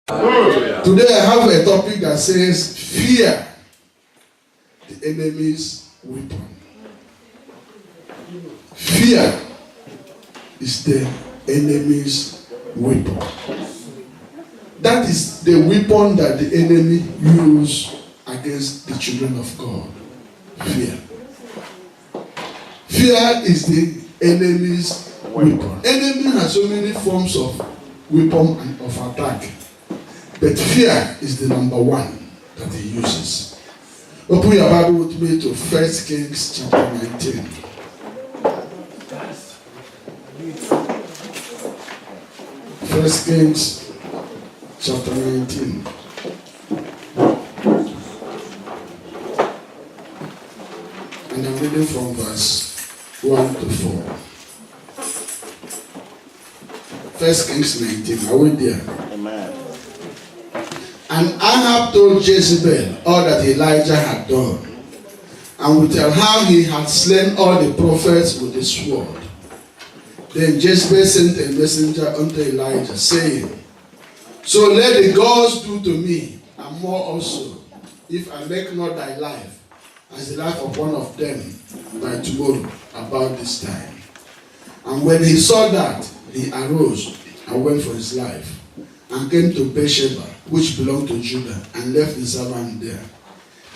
Today I have a topic that says fear, the enemy's weapon. Fear is the enemy's weapon. That is the weapon that the enemy uses against the children of God. Fear. Fear is the enemy's weapon. Enemy has so many forms of weapon of attack. But fear is the number one that he uses. Open your Bible with me to 1 Kings chapter 19. 1 Kings chapter 19. And I'm reading from verse 1 to 4. 1 Kings 19. Are we there? Amen. And Ahab told Jezebel all that Elijah had done, and would tell how he had slain all the prophets with the sword. Then Jezebel sent a messenger unto Elijah, saying, So let the gods do to me, and more also, if I make not thy life as the life of one of them by tomorrow about this time. And when he saw that, he arose and went for his life, and came to Beersheba, which belonged to Judah, and left his servant there.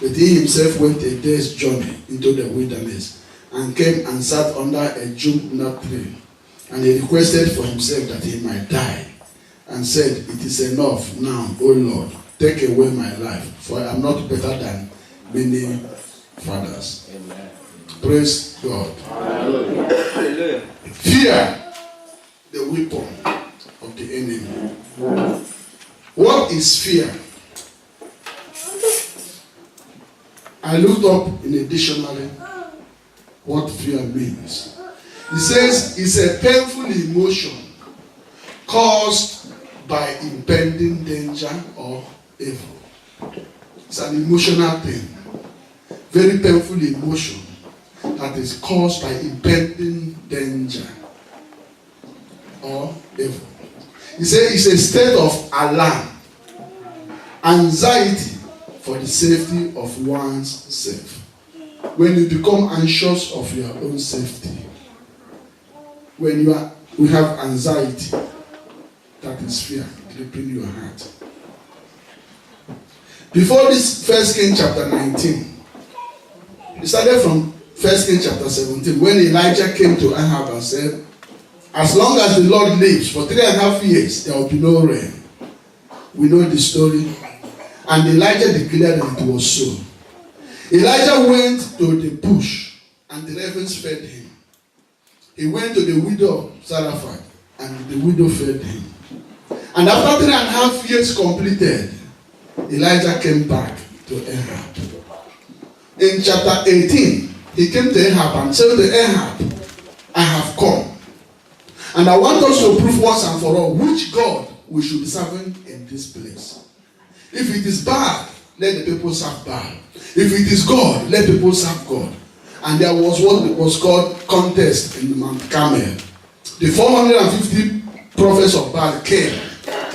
But he himself went a day's journey into the wilderness, and came and sat under a juniper tree. And he requested for himself that he might die, and said, It is enough now, O Lord, take away my life, for I am not better than many fathers. Amen. Praise God. Hallelujah. Fear, the weapon of the enemy. What is fear? I looked up in a dictionary what fear means. It says it's a painful emotion caused by impending danger or evil. It's an emotional thing. Very painful emotion that is caused by impending danger or evil. He said it's a state of alarm, anxiety for the safety of one's self. When you become anxious of your own safety, when we have anxiety, that is fear gripping your heart. Before this 1 Kings chapter 19, it started from 1 Kings chapter 17, when Elijah came to Ahab and said, As long as the Lord lives, for 3.5 years, there will be no rain. We know the story. And Elijah declared that it was so. Elijah went to the bush, and the ravens fed him. He went to the widow of Zarephath, and the widow fed him. And after 3.5 years completed, Elijah came back to Ahab. In chapter 18, he came to Ahab and said to Ahab, I have come. And I want us to prove once and for all which God we should be serving in this place. If it is Baal, let the people serve Baal. If it is God, let people serve God. And there was what was called contest in Mount Carmel. The 450 prophets of Baal came.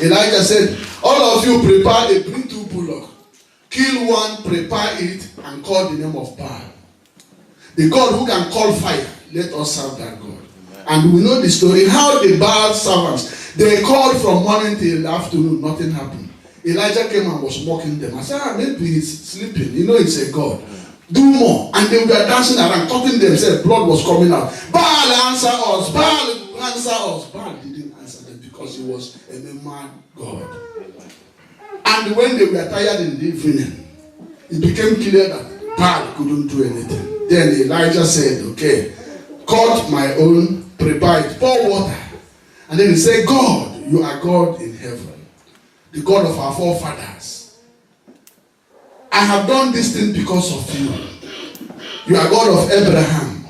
Elijah said, All of you prepare bring 2 bullocks. Kill one, prepare it, and call the name of Baal. The God who can call fire, let us serve that God. And we know the story, how the Baal servants, they called from morning till afternoon, nothing happened. Elijah came and was mocking them. I said, maybe he's sleeping. You know he's a God. Do more. And they were dancing around, cutting themselves. Blood was coming out. Baal, answer us. Baal, answer us. Baal didn't answer them because he was a mad God. And when they were tired in the evening, it became clear that Baal couldn't do anything. Then Elijah said, okay, cut my own, prepare it, pour water. And then he said, God, you are God in heaven, the God of our forefathers. I have done this thing because of you. You are God of Abraham,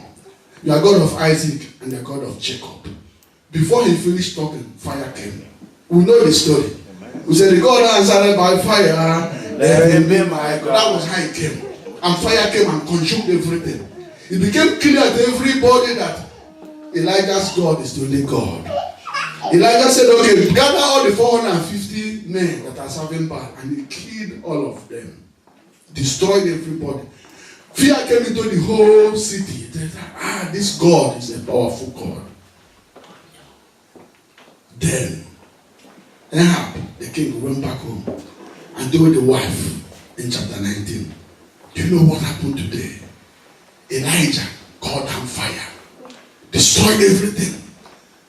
you are God of Isaac, and you are God of Jacob. Before he finished talking, fire came. We know the story. We said, the God answered by fire, let him be my God. That was how it came. And fire came and consumed everything. It became clear to everybody that Elijah's God is the only God. Elijah said, okay, gather all the 450 men that are serving Baal, and he killed all of them, destroyed everybody. Fear came into the whole city. They said, this God is a powerful God. Then Ahab, the king, went back home and told the wife in chapter 19, do you know what happened today? Elijah called down fire, destroyed everything.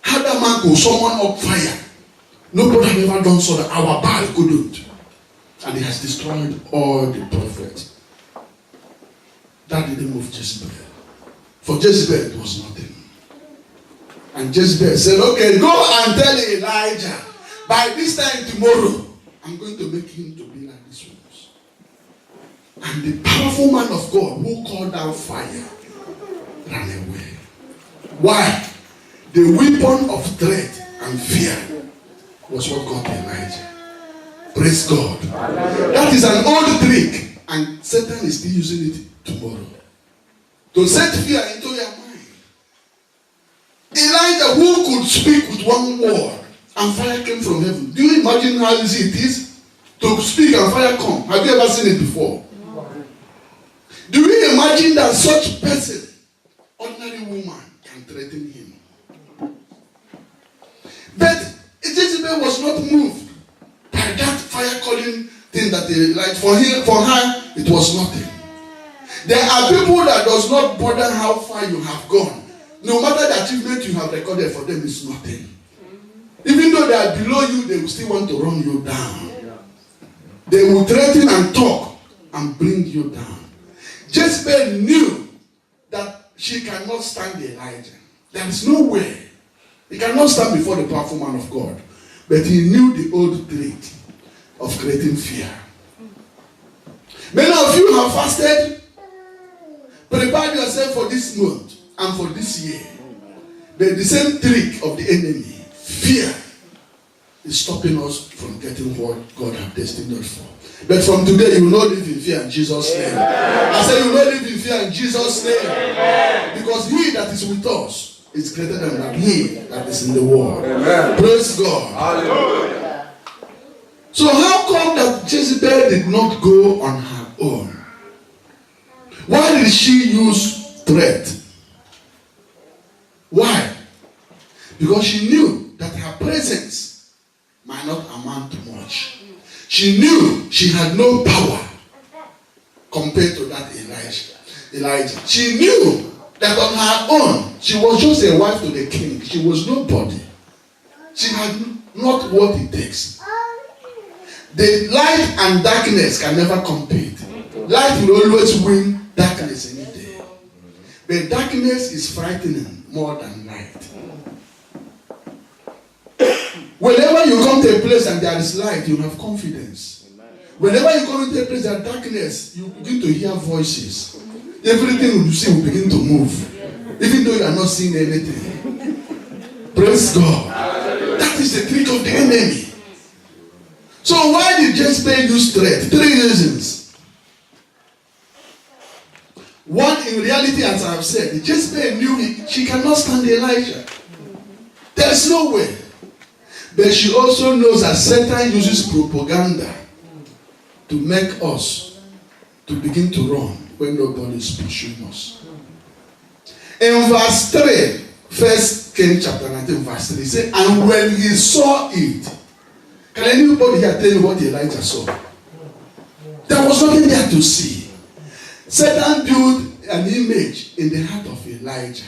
How that man could summon up fire? Nobody had ever done so that our Baal couldn't. And he has destroyed all the prophets. That didn't move Jezebel. For Jezebel, it was nothing. And Jezebel said, okay, go and tell Elijah, by this time tomorrow, I'm going to make him to be like this one. And the powerful man of God who called down fire ran away. Why? The weapon of dread and fear was what got Elijah. Praise God. That is an old trick, and Satan is still using it tomorrow to set fear into your mind. Elijah, who could speak with one word and fire came from heaven. Do you imagine how easy it is to speak and fire come? Have you ever seen it before? Do you imagine that such person, ordinary woman, can threaten him? But Jezebel was not moved by that fire calling thing that they like. For her, it was nothing. There are people that does not bother how far you have gone. No matter the achievement you have recorded, for them is nothing. Even though they are below you, they will still want to run you down. They will threaten and talk and bring you down. Jezebel knew that she cannot stand Elijah. There is no way. He cannot stand before the powerful man of God. But he knew the old trick of creating fear. Many of you have fasted. Prepare yourself for this month and for this year. But the same trick of the enemy, fear, is stopping us from getting what God has destined us for. But from today, you will not live in fear in Jesus' name. I say you will not live in fear in Jesus' name. Because he that is with us is greater than he that is in the world. Praise God. Hallelujah. So how come that Jezebel did not go on her own? Why did she use threat? Why? Because she knew that her presence might not amount to much. She knew she had no power compared to that Elijah. She knew that on her own, she was just a wife to the king. She was nobody. She had not what it takes. The light and darkness can never compete. Light will always win darkness any day. But darkness is frightening more than light. Whenever you come to a place and there is light, you have confidence. Whenever you come to a place that darkness, you begin to hear voices. Everything you see will begin to move, even though you are not seeing anything. Praise God. That is the trick of the enemy. So why did Jezebel use threat? 3 reasons. One, in reality, as I have said, Jezebel knew she cannot stand Elijah. There is no way. But she also knows that Satan uses propaganda to make us to begin to run when nobody is pursuing us. In verse 3, 1 Kings chapter 19, verse 3, it says, and when he saw it, can anybody here tell you what Elijah saw? There was nothing there to see. Satan built an image in the heart of Elijah,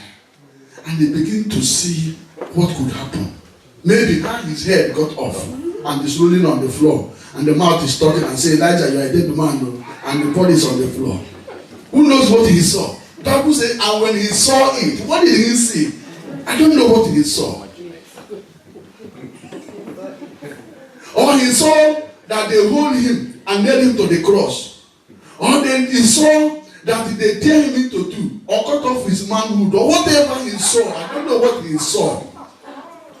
and they begin to see what could happen. Maybe how his head got off and is rolling on the floor, and the mouth is talking and saying, Elijah, you are a dead man, and the body is on the floor. Who knows what he saw? The Bible says, and when he saw it, what did he see? I don't know what he saw. Or he saw that they hold him and nail him to the cross. Or then he saw that they tear him into two, or cut off his manhood, or whatever he saw. I don't know what he saw.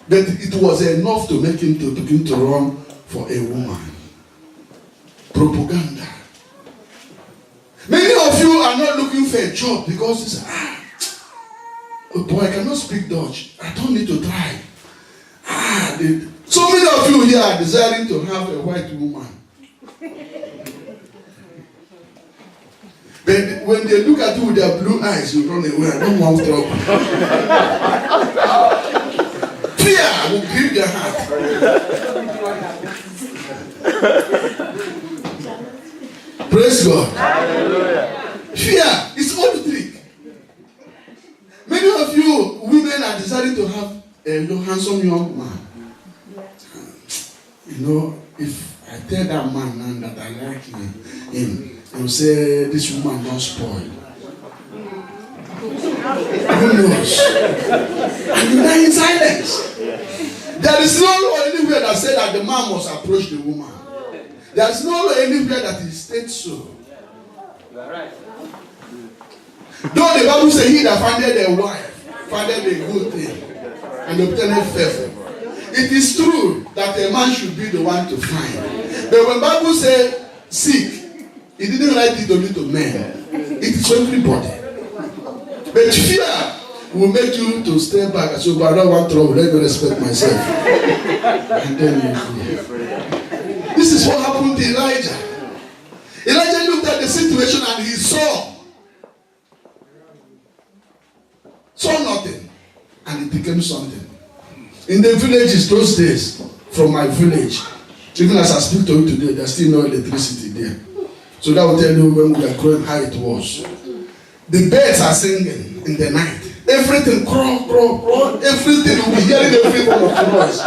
But it was enough to make him to begin to run for a woman. Propaganda. Many of you are not looking for a job because it's oh boy, I cannot speak Dutch. I don't need to try. So many of you here are desiring to have a white woman. But when they look at you with their blue eyes, you run away. I don't want trouble. Fear will grip your heart. Praise God. Hallelujah. Fear is all the trick. Many of you women are desiring to have a handsome young man. You know, if I tell that man now that I like him, he will say, this woman not spoiled. Who knows? And you die in silence. There is no law anywhere that said that the man must approach the woman. There is no law anywhere that it states so. You are right. Though the Bible says he that findeth a wife, findeth a good thing, and obtaineth favor. It is true that a man should be the one to find. But when the Bible says seek, it didn't write it only to men. It is for everybody. But fear will make you to stay back and say, but I don't want trouble, let me respect myself. And then you flee. This is what happened to Elijah. Elijah looked at the situation and he saw nothing. And it became something. In the villages those days, from my village, even as I speak to you today, there's still no electricity there. So that will tell you when we are growing how it was. The birds are singing in the night. Everything, crow, crow, crow, everything, you'll be hearing every form of noise.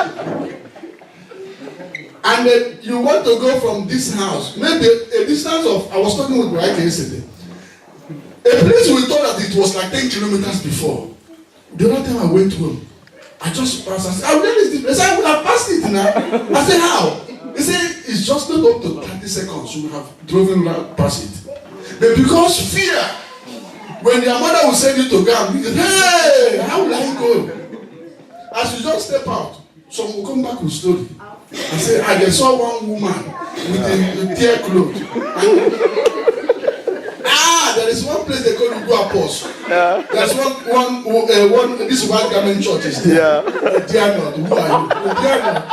And you want to go from this house, maybe a distance of, I was talking with Brian yesterday, a place we thought that it was like 10 kilometers before. The other time I went home, I just passed. I said, where is this? They said, I would have passed it now. I said, how? They said, it's just not up to 30 seconds. You would have driven past it. But because fear, when your mother will send you to go, you say, hey, how will I go? As you just step out, some will come back with story. I say, I saw one woman with a tear cloth. There is one place they call Ugua Post. Yeah. There's one this white garment church is there. Yeah. Dear Lord, who are you? Dear Lord.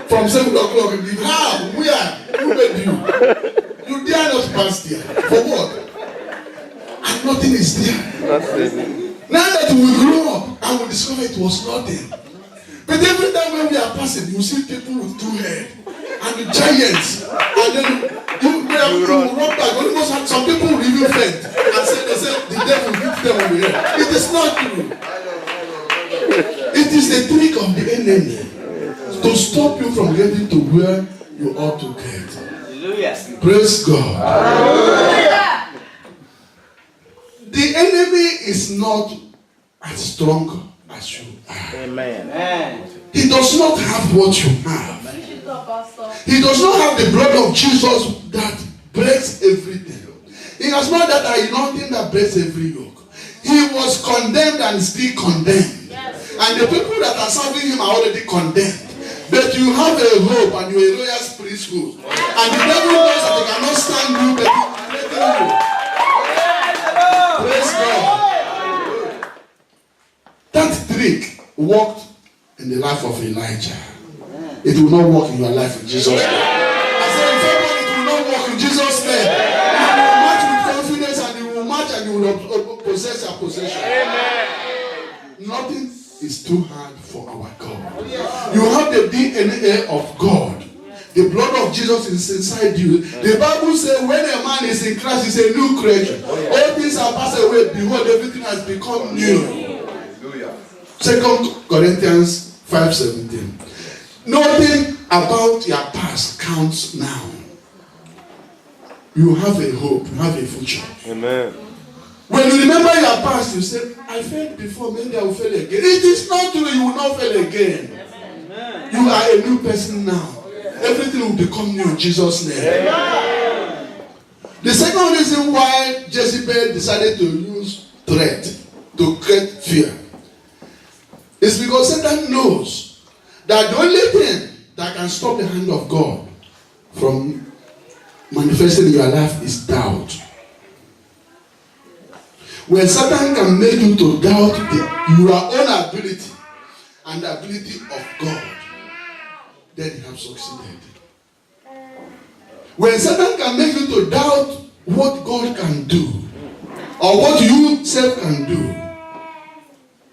From 7 o'clock, how? Where? Who made you? You dare not pass there. For what? And nothing is there. Now that we grow up and we discover it was nothing. But every time when we are passing, you see people with 2 heads and the giants, and then you run back. Almost some people will even faint and say the devil hit them on the head. It is not true. It is the trick of the enemy to stop you from getting to where you ought to get. Hallelujah. Praise God. Hallelujah. The enemy is not as strong as you are. Amen. He does not have what you have. He does not have the blood of Jesus that breaks everything. He has not that anointing that breaks every yoke. He was condemned and still condemned. Yes. And the people that are serving him are already condemned. But you have a hope and you're a royal priesthood. And the devil knows that they cannot stand you, but they are letting you. Praise God. That trick worked in the life of Elijah. It will not work in your life in Jesus' name. I said, it will not work in Jesus' name. You will march with confidence and you will march and you will possess your possession. Amen. Nothing is too hard for our God. You have the DNA of God. The blood of Jesus is inside you. The Bible says when a man is in Christ, he's a new creature. All things are passed away. Behold, everything has become new. 2 Corinthians 5:17. Nothing about your past counts now. You have a hope, you have a future. Amen. When you remember your past, you say, I failed before, maybe I will fail again. It is not true, you will not fail again. Amen. You are a new person now. Everything will become new in Jesus' name. Amen. The second reason why Jezebel decided to use threat to create fear is because Satan knows that the only thing that can stop the hand of God from manifesting in your life is doubt. When Satan can make you to doubt your own ability and the ability of God, then you have succeeded. When Satan can make you to doubt what God can do, or what you self can do,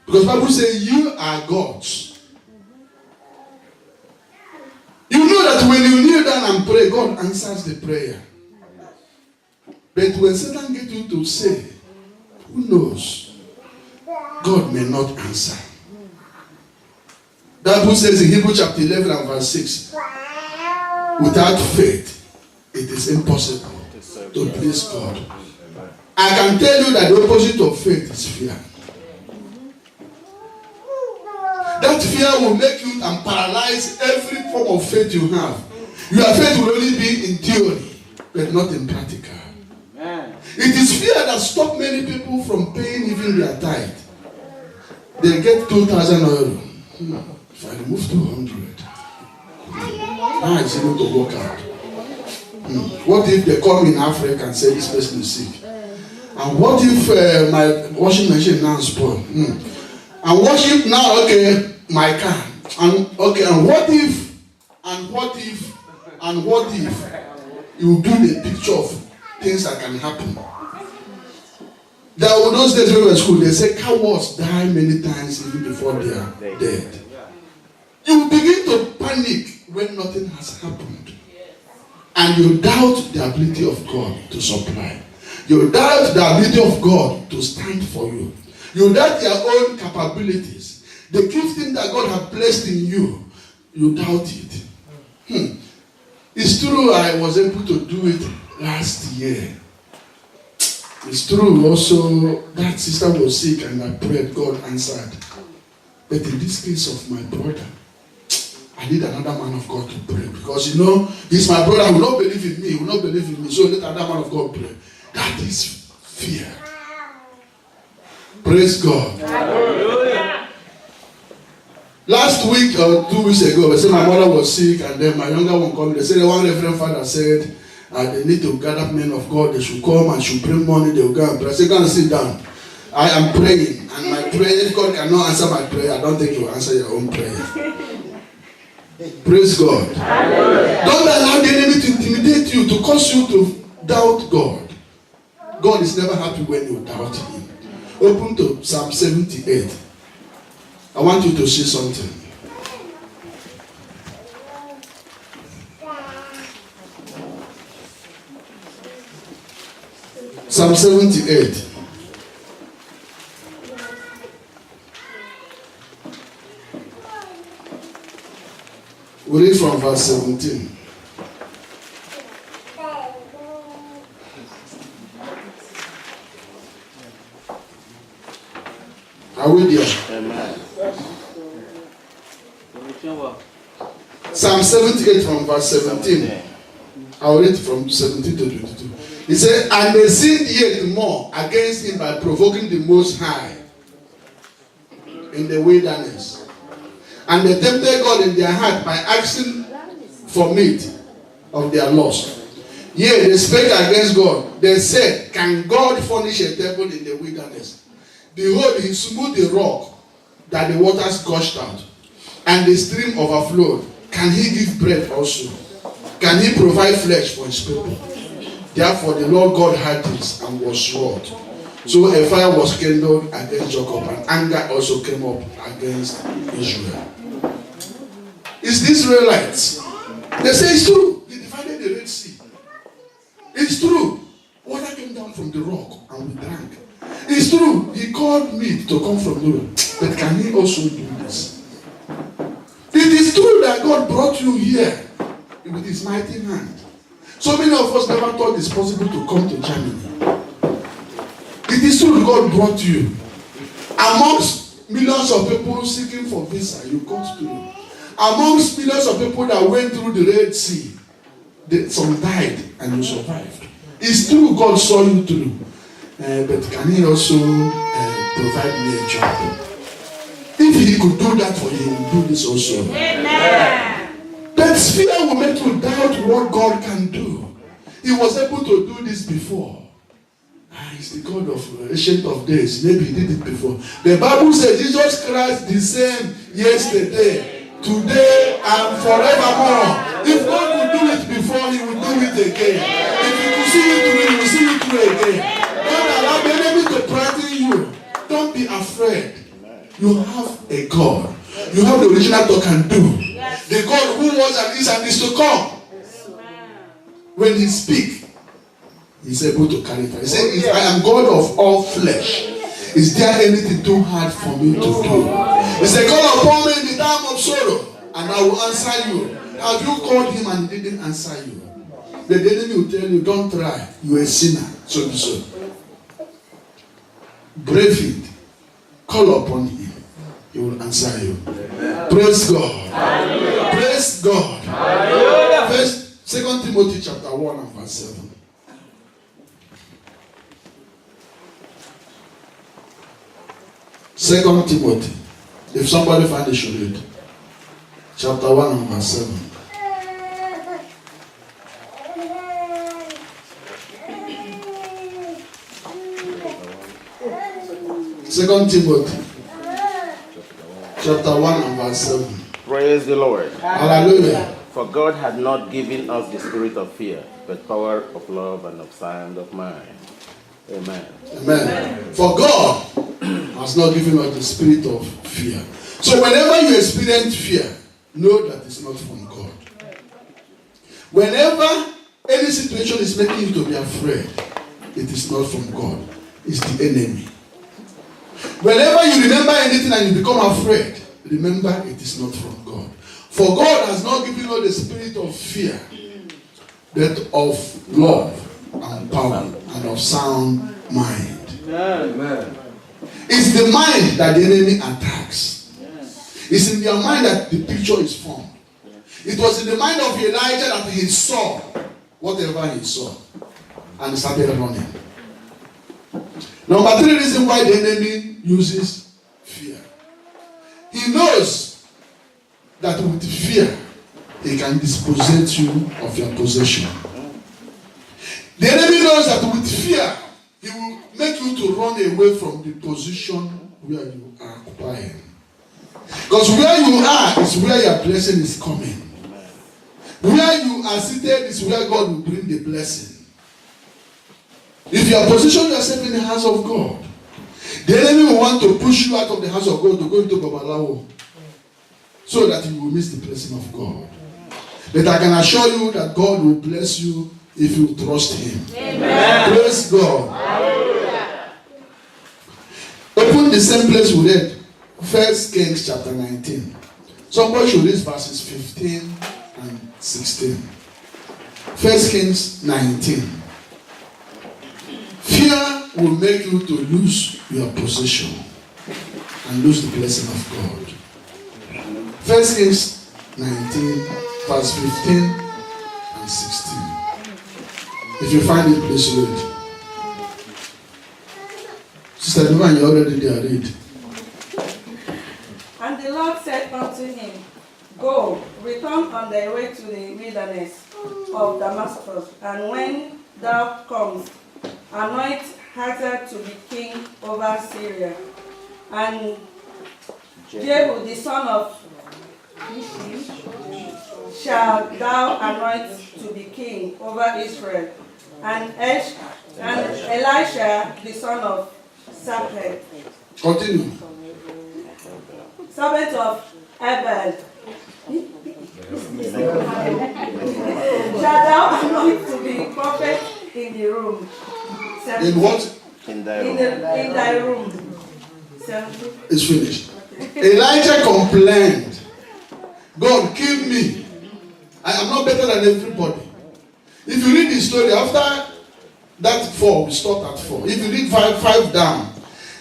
because the Bible says you are gods. You know that when you kneel down and pray, God answers the prayer. But when Satan gets you to say, who knows, God may not answer. The Bible says in Hebrews chapter 11 and verse 6, without faith, it is impossible to please God. I can tell you that the opposite of faith is fear. That fear will make you and paralyze every form of faith you have. Your faith will only be in theory, but not in practical. It is fear that stops many people from paying even their tithe. They get 2,000 euro. If I remove 200, now it's able to work out. What if they come in Africa and say this person is sick? And what if my washing machine now is spoiled? And what if now, okay, my car? And okay, and what if? And what if? And what if you do the picture of things that can happen? There were those days when we were in school, they say cowards die many times even before they are dead. You begin to panic when nothing has happened. And you doubt the ability of God to supply. You doubt the ability of God to stand for you. You doubt your own capabilities. The gifting that God has placed in you, you doubt it. It's true I was able to do it last year. It's true also that sister was sick and I prayed, God answered. But in this case of my brother, I need another man of God to pray. Because you know, he's my brother, will not believe in me, he will not believe in me. So let another man of God pray. That is fear. Praise God. Hallelujah. Last week or 2 weeks ago, they said my mother was sick and then my younger one called me. They said the one reverend father said they need to gather men of God. They should come and should bring money. They will go and pray. I said, go and sit down. I am praying. And my prayer, if God cannot answer my prayer, I don't think he will answer your own prayer. Praise God. Hallelujah. Don't allow the enemy to intimidate you, to cause you to doubt God. God is never happy when you doubt him. Open to Psalm 78. I want you to see something. Psalm 78. We read from verse 17. Are we there? Amen. Psalm 78 from verse 17. I'll read from 17 to 22. He said, and they sinned yet more against him by provoking the Most High in the wilderness. And they tempted God in their heart by asking for meat of their lust. Yea, they spake against God. They said, can God furnish a temple in the wilderness? Behold, he smote the rock that the waters gushed out, and the stream overflowed. Can he give bread also? Can he provide flesh for his people? Therefore the Lord God heard this and was wroth. So a fire was kindled against Jacob, and anger also came up against Israel. It's the Israelites. They say it's true. They divided the Red Sea. It's true. Water came down from the rock and we drank. It's true. He called meat to come from the rock. But can he also do this? It is true that God brought you here with his mighty hand. So many of us never thought it's possible to come to Germany. It is true God brought you. Amongst millions of people seeking for visa, you got through. Amongst millions of people that went through the Red Sea, some died and you survived. It's true God saw you through. But can he also provide me a job? If he could do that for you, he will do this also. Amen. But fear will make you doubt what God can do. He was able to do this before. He's the God of ancient of days. Maybe he did it before. The Bible says Jesus Christ the same yesterday, today and forevermore. If God will do it before, He will do it again. If He will see you through, He will see you through again. Don't allow the enemy to frighten you. Don't be afraid. You have a God. You have the original that can do. The God who was and is to come. When He speaks, He's able to carry it. He said, I am God of all flesh. Is there anything too hard for me to do? He said, call upon me in the time of sorrow, and I will answer you. Have you called Him and He didn't answer you? The enemy will tell you, don't try. You are a sinner. So. Brave it. Call upon Him. He will answer you. Praise God. Hallelujah. Praise God. Hallelujah. First, 2 Timothy chapter 1 and verse 7. Second Timothy. If somebody find it, should read. Chapter 1 and verse 7. Second Timothy chapter 1 and verse 7. Praise the Lord. Hallelujah. For God had not given us the spirit of fear, but power of love and of sound of mind. Amen. Amen. For God has not given us the spirit of fear. So whenever you experience fear, know that it's not from God. Whenever any situation is making you to be afraid, it is not from God. It's the enemy. Whenever you remember anything and you become afraid, remember it is not from God. For God has not given us the spirit of fear, but of love and power and of sound mind. Amen. It's the mind that the enemy attacks. It's in their mind that the picture is formed. It was in the mind of Elijah that he saw whatever he saw and he started running. Number 3 reason why the enemy uses fear. He knows that with fear, he can dispossess you of your possession. The enemy knows that with fear, he will make you to run away from the position where you are occupying. Because where you are is where your blessing is coming. Where you are seated is where God will bring the blessing. If you are positioned yourself in the house of God, the enemy will want to push you out of the house of God to go into Babalawo so that you will miss the blessing of God. But I can assure you that God will bless you if you trust Him. Amen. Praise God. Hallelujah. Open the same place we read. 1 Kings chapter 19. Somebody should read verses 15 and 16. 1 Kings 19. Fear will make you to lose your position and lose the blessing of God. 1 Kings 19, verse 15 and 16. If you find it, please read. Sister Duman, you already there, read. And the Lord said unto him, Go, return on thy way to the wilderness of Damascus, and when thou comest, anoint Hazael to be king over Syria, and Jehu the son of shall thou anoint to be king over Israel, and Elisha the son of Shaphat, Continue. servant of Abel, shall thou anoint to be prophet in the room. In what? In thy In thy room. It's finished. Elijah complained, God, kill me. I am not better than everybody. If you read the story, after that 4, we stopped at 4. If you read 5 down,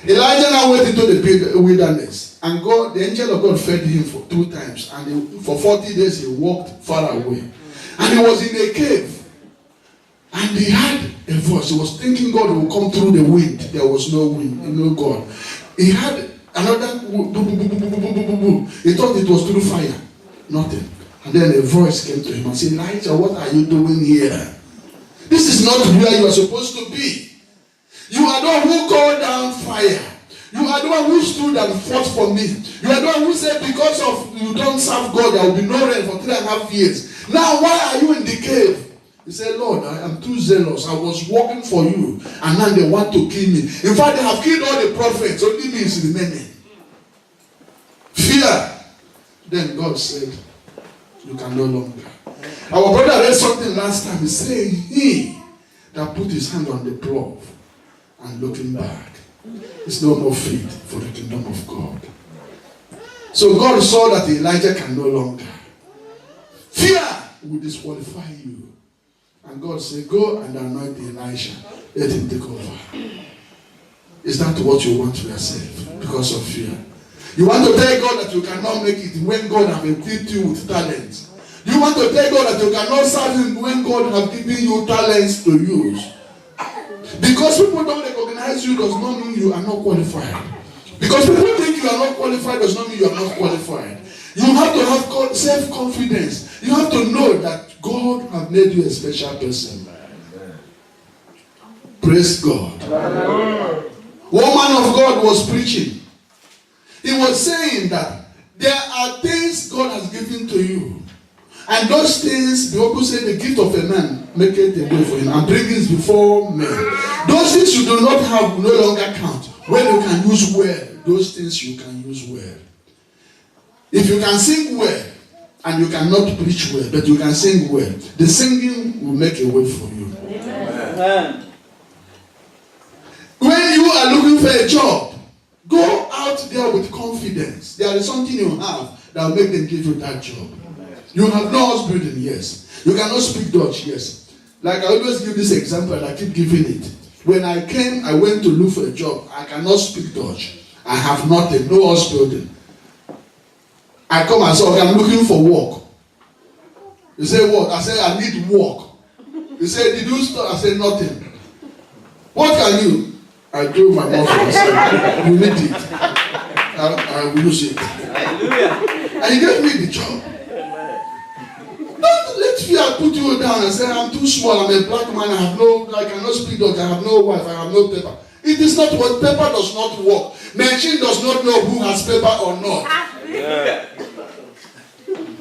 Elijah now went into the wilderness, and God, the angel of God fed him for 2 times, and for 40 days he walked far away. And he was in a cave, and he had a voice. He was thinking God will come through the wind. There was no wind, no God. He had another he thought it was through fire. Nothing. And then a voice came to him and said, Elijah, what are you doing here? This is not where you are supposed to be. You are the one who called down fire. You are the one who stood and fought for me. You are the one who said because of you don't serve God, there will be no rain for 3.5 years. Now why are you in the cave? He said, Lord, I am too zealous. I was working for you, and now they want to kill me. In fact, they have killed all the prophets. Only me is remaining. Fear. Then God said, you can no longer. Our brother read something last time. He said, he that put his hand on the plow and looking back is no more fit for the kingdom of God. So God saw that Elijah can no longer. Fear will disqualify you. And God said, go and anoint Elisha. Let him take over. Is that what you want to yourself? Because of fear. You want to tell God that you cannot make it when God has equipped you with talents. You want to tell God that you cannot serve him when God has given you talents to use. Because people don't recognize you does not mean you are not qualified. Because people think you are not qualified does not mean you are not qualified. You have to have self-confidence. You have to know that God has made you a special person. Praise God. One man of God was preaching. He was saying that there are things God has given to you. And those things, the Bible says the gift of a man make it a way for him and bring it before men. Those things you do not have no longer count. When you can use well, those things you can use well. If you can sing well, and you cannot preach well, but you can sing well, the singing will make a way for you. Amen. When you are looking for a job, go out there with confidence. There is something you have that will make them give you that job. You have no house building, yes. You cannot speak Dutch, yes. Like I always give this example and I keep giving it. When I came, I went to look for a job. I cannot speak Dutch. I have nothing, no house building. I come and say, okay, I'm looking for work. He said, what? I said, I need work. He said, did you start? I said, nothing. What can you? I told my mother, I said, you need it. I will use it. Hallelujah. And he gave me the job. Don't let fear put you down and say, I'm too small, I'm a black man, I cannot speak Dutch, I have no wife, I have no paper. It is not what paper does not work. Machine does not know who has paper or not. Yeah.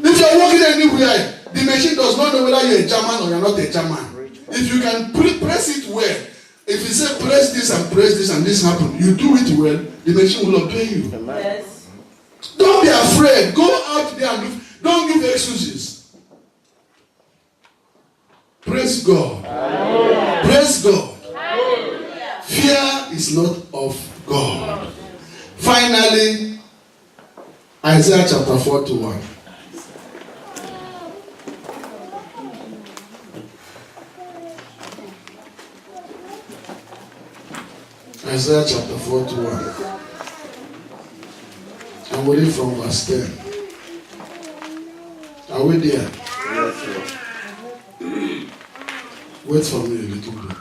If you are working anywhere, the machine does not know whether you're a German or you're not a German. If you can press it well, if you say press this and this happen, you do it well, the machine will obey you. Yes. Don't be afraid. Go out there and don't give excuses. Praise God. Hallelujah. Praise God. Hallelujah. Fear is not of God. Finally, Isaiah chapter 41. Isaiah chapter 41. I'm reading from verse 10. Are we there? Yes, Lord. Wait for me a little bit.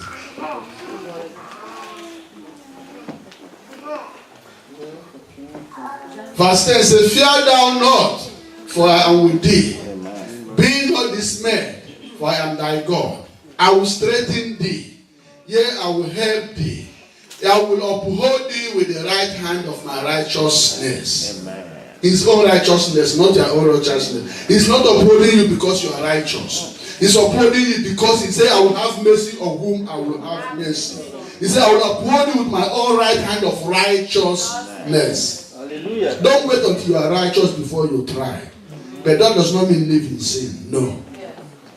Verse 10 says, fear thou not, for I am with thee. Amen. Be not dismayed, for I am thy God. I will strengthen thee, yea, I will help thee. I will uphold thee with the right hand of my righteousness. Amen. His own righteousness, not your own righteousness. He's not upholding you because you are righteous. He's upholding you because he said, I will have mercy on whom I will have mercy. He said, I will uphold you with my own right hand of righteousness. Hallelujah. Don't wait until you are righteous before you try. But that does not mean live in sin. No.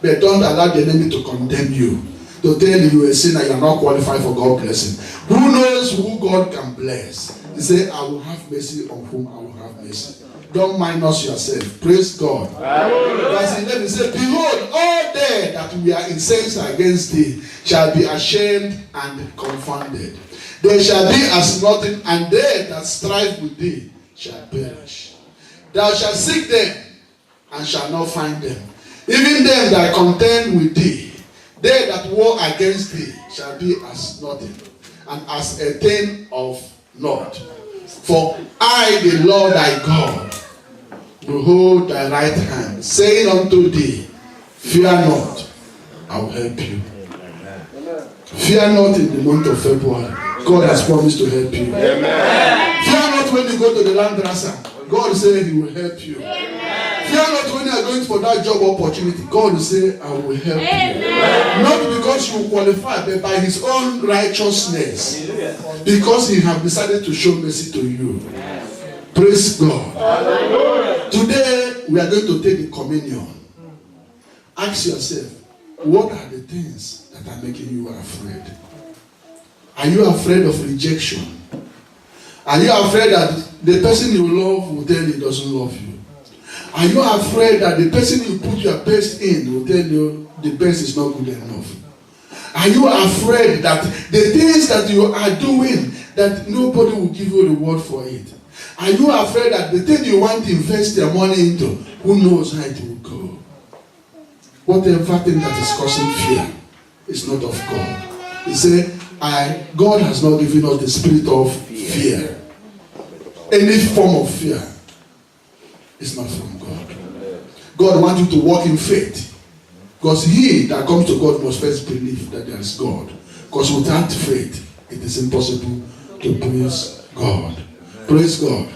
But don't allow the enemy to condemn you. To tell you a sinner, you are not qualified for God's blessing. Who knows who God can bless? He said, I will have mercy on whom I will have mercy. Don't minus yourself. Praise God. Verse 11 says, behold, all they that we are incensed against thee shall be ashamed and confounded. They shall be as nothing, and they that strive with thee shall perish. Thou shalt seek them, and shall not find them. Even them that contend with thee, they that war against thee shall be as nothing, and as a thing of naught. For I, the Lord thy God, will hold thy right hand, saying unto thee, fear not, I will help you. Fear not in the month of February. God has promised to help you. Amen. Fear not when you go to the land dresser. God said he will help you. Fear not when you are going for that job opportunity. God will say, I will help you. Not because you qualify, but by his own righteousness. Because he has decided to show mercy to you. Praise God. Today, we are going to take the communion. Ask yourself, what are the things that are making you afraid? Are you afraid of rejection? Are you afraid that the person you love will tell you he doesn't love you? Are you afraid that the person you put your best in will tell you the best is not good enough? Are you afraid that the things that you are doing, that nobody will give you a reward for it? Are you afraid that the thing you want to invest your money into, who knows how it will go? Whatever thing that is causing fear is not of God. He said, God has not given us the spirit of fear. Any form of fear is not from God. God wants you to walk in faith. Because he that comes to God must first believe that there is God. Because without faith, it is impossible to please God. Praise God.